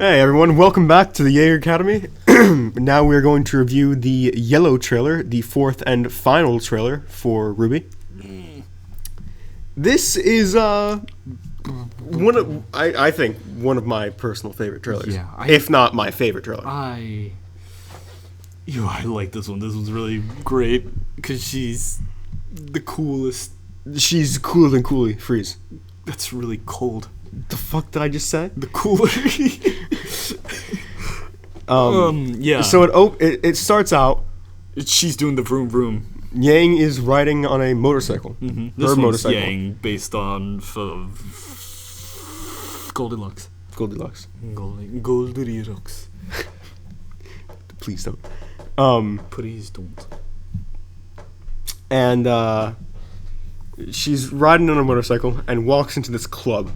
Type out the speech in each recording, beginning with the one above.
Hey everyone, welcome back to the Jaeger Academy. Now we're going to review the yellow trailer, the fourth and final trailer for RWBY. This is I think one of my personal favorite trailers. Yeah, if not my favorite trailer. I like this one. This one's really great because she's the coolest. She's cooler than Cooley Freeze. That's really cold. The fuck did I just say? The cooler. Yeah. So it starts out. She's doing the vroom vroom. Yang is riding on a motorcycle. Mm-hmm. Her This motorcycle. one's Yang based on Goldilocks. Goldilocks. Goldilocks. Please don't. Please don't. And she's riding on a motorcycle and walks into this club.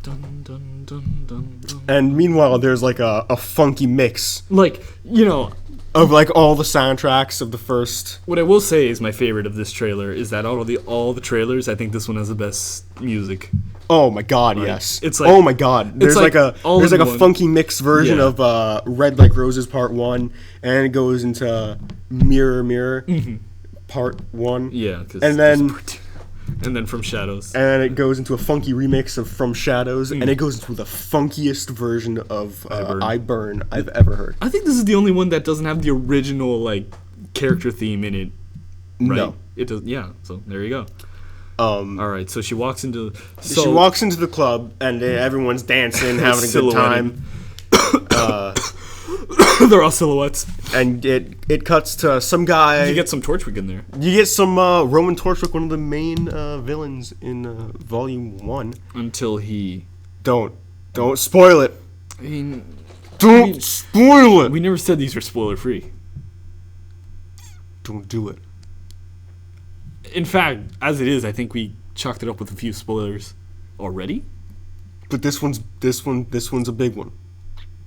Dun, dun, dun, dun, dun. And meanwhile, there's like a funky mix Like, you know, of like all the soundtracks of the first. what I will say is my favorite of this trailer is that all the trailers, I think this one has the best music. Oh my god, Like, yes. it's like- oh my god. There's like a all there's in like a one. funky mix version Yeah. of Red Like Roses Part 1, and it goes into Mirror Mirror Part 1. Yeah, cause And then- and then From Shadows. And it goes into a funky remix of From Shadows, and it goes into the funkiest version of I Burn I've ever heard. I think this is the only one that doesn't have the original like character theme in it. Right? No. It does. Yeah. So there you go. All right. So she walks into. She walks into the club, and everyone's dancing, having a good time. They're all silhouettes. And it cuts to some guy. You get some Torchwick in there. You get some Roman Torchwick, one of the main villains in Volume 1. Until he. Don't spoil it. I mean, Don't spoil it. we never said these were spoiler free. Don't do it. In fact, as it is, I think we chalked it up with a few spoilers already. But this one's a big one.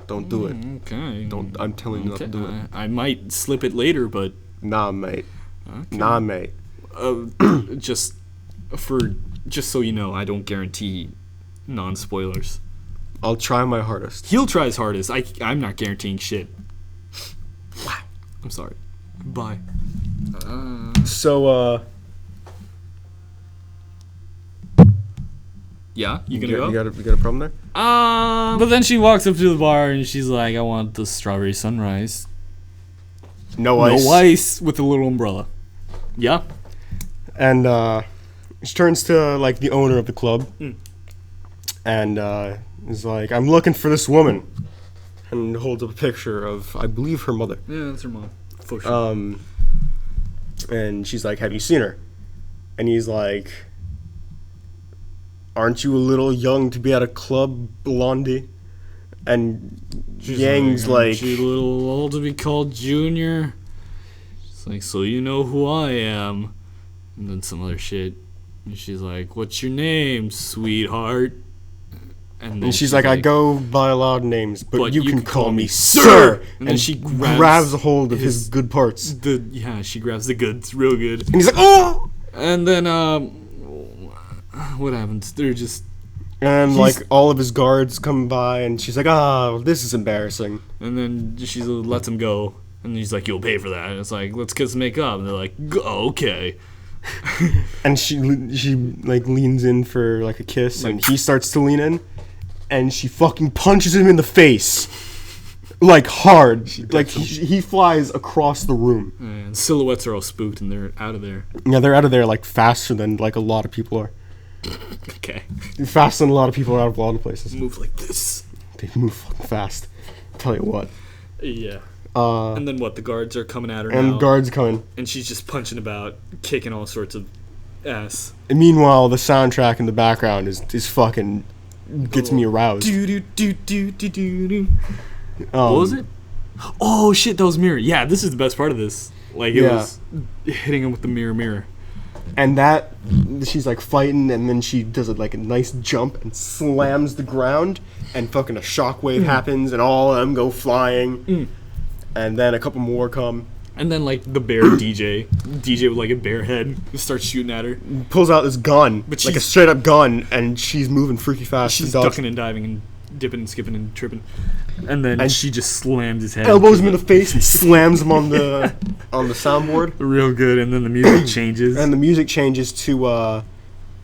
Don't do it. Okay. Don't. I'm telling you not to do it. I might slip it later, but Nah, mate. Okay. Nah, mate. just so you know, I don't guarantee non-spoilers. I'll try my hardest. He'll try his hardest. I'm not guaranteeing shit. Wow. I'm sorry. Bye. So Yeah, you gonna go? You got a problem there? But then she walks up to the bar and she's like, "I want the strawberry sunrise. No ice. No ice with a little umbrella." Yeah. And she turns to like the owner of the club, and is like, "I'm looking for this woman," and holds up a picture of, I believe, her mother. Yeah, that's her mom. For sure. And she's like, "Have you seen her?" And he's like, "Aren't you a little young to be at a club, Blondie?" And Yang's like, "Aren't you a little old to be called Junior?" She's like, "So you know who I am." And then some other shit. And she's like, "What's your name, sweetheart?" And then she's like, "I go by a lot of names, but you can call me Sir!" Sir." And then she grabs a hold of his good parts. She grabs the goods real good. And he's like, "Oh!" And then, what happens? They're just... And like all of his guards come by, and she's like, this is embarrassing." And then she lets him go. And he's like, "You'll pay for that." And it's like, "Let's kiss and make up." And they're like, "Okay." And she like leans in for like a kiss, and he starts to lean in, and she fucking punches him in the face, like hard. Like he flies across the room. And silhouettes are all spooked and they're out of there. Yeah, they're out of there like faster than like a lot of people are. Okay. Faster than a lot of people are out of a lot of places. Move like this. They move fucking fast. Tell you what. Yeah. And then what? The guards are coming at her now. And guards coming. And she's just punching about, kicking all sorts of ass. And meanwhile, the soundtrack in the background is fucking gets me aroused. Do. What was it? Oh shit, that was Mirror. Yeah, this is the best part of this. Like it was hitting him with the mirror. And that she's like fighting, and then she does like a nice jump and slams the ground, and fucking a shockwave happens, and all of them go flying. And then a couple more come. And then like the bear DJ with like a bear head starts shooting at her. Pulls out this gun, But like a straight up gun, and she's moving freaky fast. She's The dog's- ducking and diving and dipping and skipping and tripping. And then she just slams his head. Elbows him in the face and slams him on the soundboard. Real good. And then the music changes. And the music changes to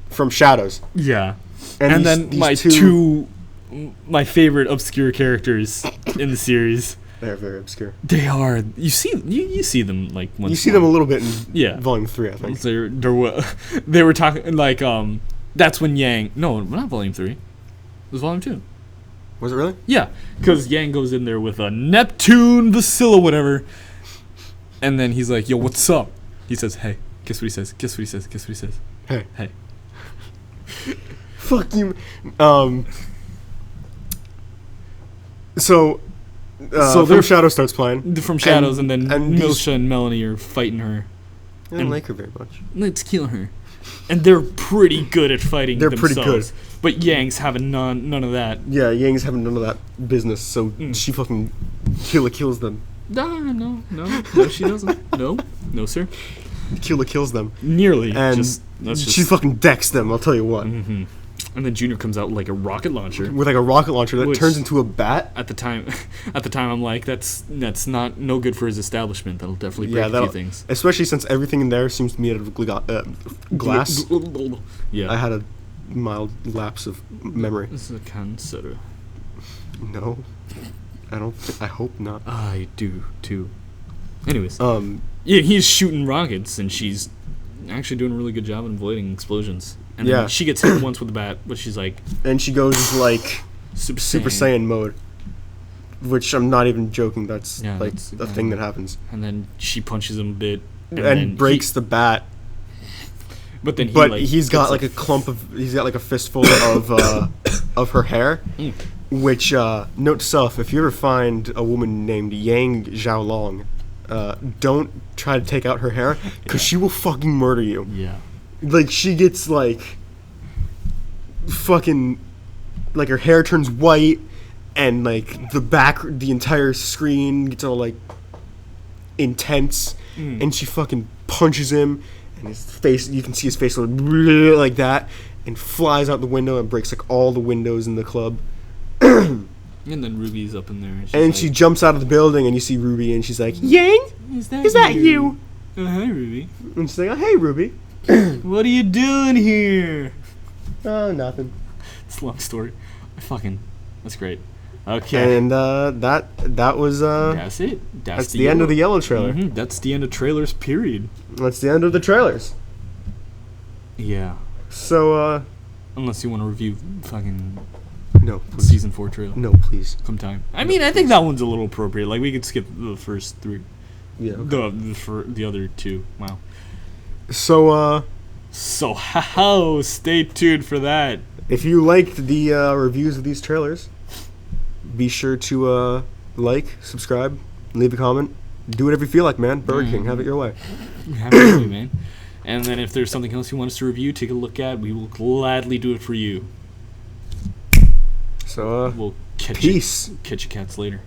From Shadows. Yeah. And then these my two my favorite obscure characters in the series. They're very obscure. They are. You see them like once. You see them a little bit in Volume 3, I think. They were talking like that's when Yang. No, not Volume 3. It was Volume 2. Was it really? Yeah, because Yang goes in there with a Neptune Vasilla, whatever, and then he's like, "Yo, what's up?" He says, "Hey." Guess what he says? Guess what he says? Guess what he says? Hey. Hey. Fuck you. So From Shadows starts playing. From Shadows, and then Milsha and Melanie are fighting her. I don't like her very much. Let's kill her. And they're pretty good at fighting themselves. They're pretty good. But Yang's having none of that. Yeah, Yang's having none of that business, so she fucking kills them. No, she doesn't. No, sir. Kills them. Nearly. And she fucking decks them, I'll tell you what. Mm-hmm. And then Junior comes out with like a rocket launcher. With like a rocket launcher that turns into a bat. At the time, I'm like, that's no good for his establishment. That'll definitely break a few things. Especially since everything in there seems to be made of glass. Yeah. I had a mild lapse of memory. This is a consider. No, I don't. I hope not. I do too. Anyways, yeah, he's shooting rockets, and she's actually doing a really good job of avoiding explosions. And then she gets hit once with the bat, but she's like... And she goes into, like, Super Saiyan mode. Which I'm not even joking, that's, like, a thing that happens. And then she punches him a bit. And breaks the bat. But then he's got, like, he's got, like, a fistful of her hair. Which, note to self, if you ever find a woman named Yang Xiaolong, don't try to take out her hair, because she will fucking murder you. Yeah. Like, she gets, like, fucking, like, her hair turns white, and, like, the entire screen gets all, like, intense, and she fucking punches him, and his face, you can see his face like that, and flies out the window and breaks, like, all the windows in the club. And then Ruby's up in there. And she jumps out of the building, and you see Ruby, and she's like, Yang? Is that you? Oh, hi, Ruby. And she's like, oh, hey, Ruby. What are you doing here? Oh, nothing. It's a long story. That's great. Okay. And that was that's it. That's the end of the yellow trailer. Mm-hmm. That's the end of trailers. Period. That's the end of the trailers. Yeah. So unless you want to review fucking season 4 trailer. No, please. Sometime. I think that one's a little appropriate. Like we could skip the first 3. Yeah. Okay. For the other 2. Wow. So stay tuned for that. If you liked the reviews of these trailers, be sure to like, subscribe, leave a comment. Do whatever you feel like, man. Burger King, have it your way. Have it your way, man. And then if there's something else you want us to review, take a look at, we will gladly do it for you. So, we'll catch peace. Catch you cats later.